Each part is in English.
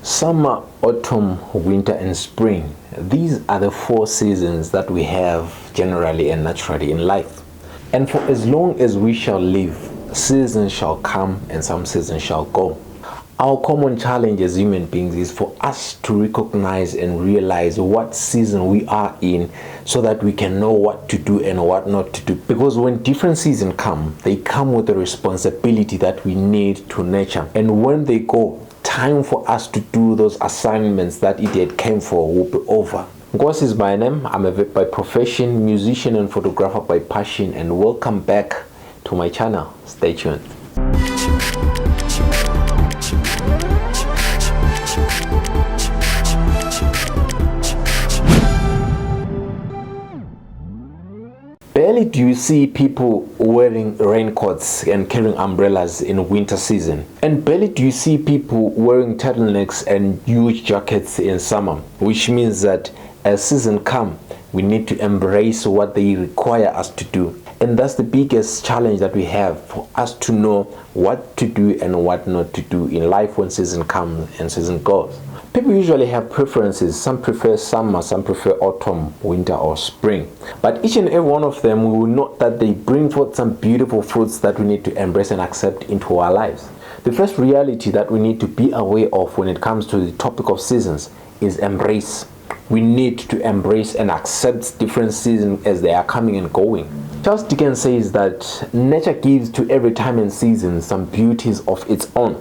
Summer, autumn, winter, and spring. These are the 4 seasons that we have generally and naturally in life. And for as long as we shall live, seasons shall come and some seasons shall go. Our common challenge as human beings is for us to recognize and realize what season we are in so that we can know what to do and what not to do. Because when different seasons come, they come with a responsibility that we need to nurture. And when they go, time for us to do those assignments that it had came for will be over. Ngos is my name. I'm a vet by profession, musician and photographer by passion, and welcome back to my channel. Stay tuned. Barely do you see people wearing raincoats and carrying umbrellas in winter season. And barely do you see people wearing turtlenecks and huge jackets in summer. Which means that as season come, we need to embrace what they require us to do. And that's the biggest challenge that we have, for us to know what to do and what not to do in life when season comes and season goes. People usually have preferences. Some prefer summer, some prefer autumn, winter, or spring. But each and every one of them, we will note that they bring forth some beautiful fruits that we need to embrace and accept into our lives. The first reality that we need to be aware of when it comes to the topic of seasons is embrace. We need to embrace and accept different seasons as they are coming and going. Charles Dickens says that nature gives to every time and season some beauties of its own,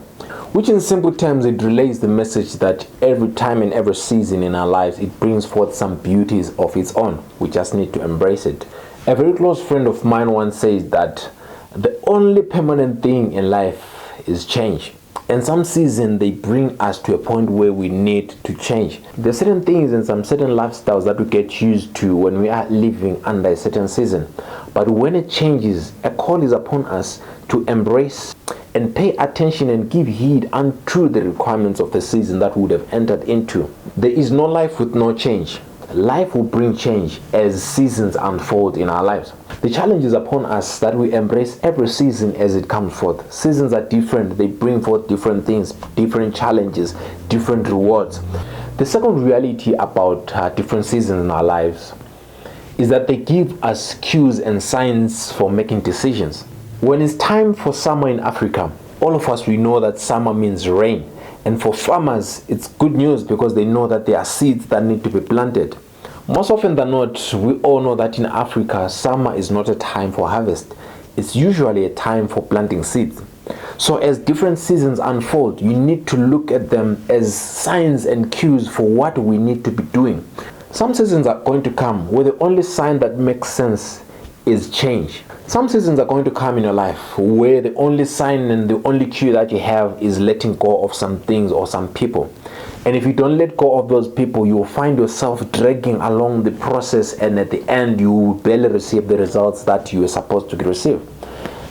which in simple terms it relays the message that every time and every season in our lives it brings forth some beauties of its own. We just need to embrace it. A very close friend of mine once said that the only permanent thing in life is change. And some season they bring us to a point where we need to change. There are certain things and some certain lifestyles that we get used to when we are living under a certain season. But when it changes, a call is upon us to embrace and pay attention and give heed unto the requirements of the season that we would have entered into. There is no life with no change. Life will bring change as seasons unfold in our lives. The challenge is upon us that we embrace every season as it comes forth. Seasons are different. They bring forth different things, different challenges, different rewards. The second reality about different seasons in our lives is that they give us cues and signs for making decisions. When it's time for summer in Africa, all of us, we know that summer means rain. And for farmers, it's good news because they know that there are seeds that need to be planted. Most often than not, we all know that in Africa, summer is not a time for harvest. It's usually a time for planting seeds. So as different seasons unfold, you need to look at them as signs and cues for what we need to be doing. Some seasons are going to come where the only sign that makes sense is change. Some seasons are going to come in your life where the only sign and the only cue that you have is letting go of some things or some people. And if you don't let go of those people, you will find yourself dragging along the process, and at the end you will barely receive the results that you were supposed to receive.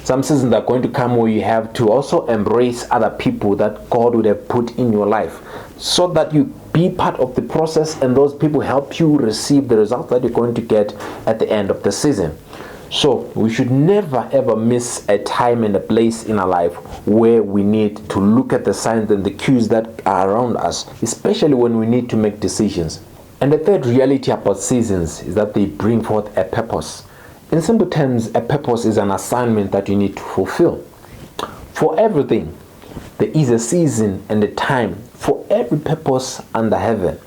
Some seasons are going to come where you have to also embrace other people that God would have put in your life so that you be part of the process, and those people help you receive the results that you're going to get at the end of the season. So we should never ever miss a time and a place in our life where we need to look at the signs and the cues that are around us, especially when we need to make decisions. And the third reality about seasons is that they bring forth a purpose. In simple terms, a purpose is an assignment that you need to fulfill. For everything, there is a season and a time for every purpose under heaven.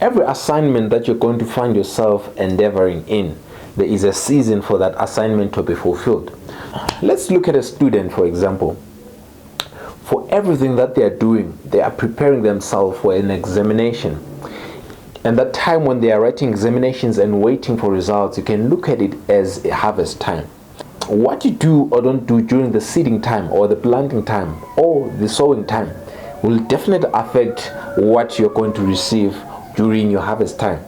Every assignment that you're going to find yourself endeavoring in, there is a season for that assignment to be fulfilled. Let's look at a student, for example. For everything that they are doing, they are preparing themselves for an examination. And that time when they are writing examinations and waiting for results, you can look at it as a harvest time. What you do or don't do during the seeding time or the planting time or the sowing time will definitely affect what you're going to receive during your harvest time.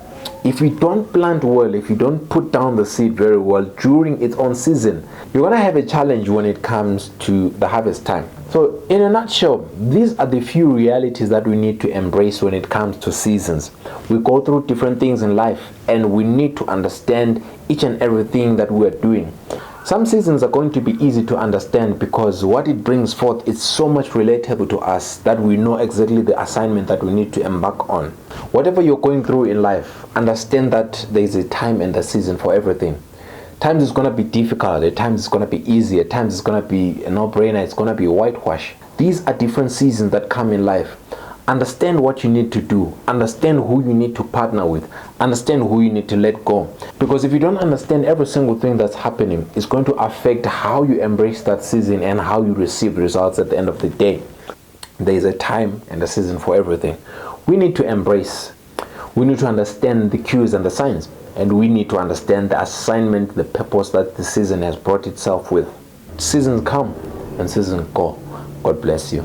If you don't plant well, if you don't put down the seed very well during its own season, you're going to have a challenge when it comes to the harvest time. So in a nutshell, these are the few realities that we need to embrace when it comes to seasons. We go through different things in life and we need to understand each and everything that we are doing. Some seasons are going to be easy to understand because what it brings forth is so much relatable to us that we know exactly the assignment that we need to embark on. Whatever you're going through in life, understand that there is a time and a season for everything. Times is going to be difficult, at times it's going to be easy, at times it's going to be a no-brainer, it's going to be a whitewash. These are different seasons that come in life. Understand what you need to do, understand who you need to partner with, understand who you need to let go. Because if you don't understand every single thing that's happening, it's going to affect how you embrace that season and how you receive results at the end of the day. There is a time and a season for everything. We need to embrace, we need to understand the cues and the signs, and we need to understand the assignment, the purpose that the season has brought itself with. Seasons come and seasons go. God bless you.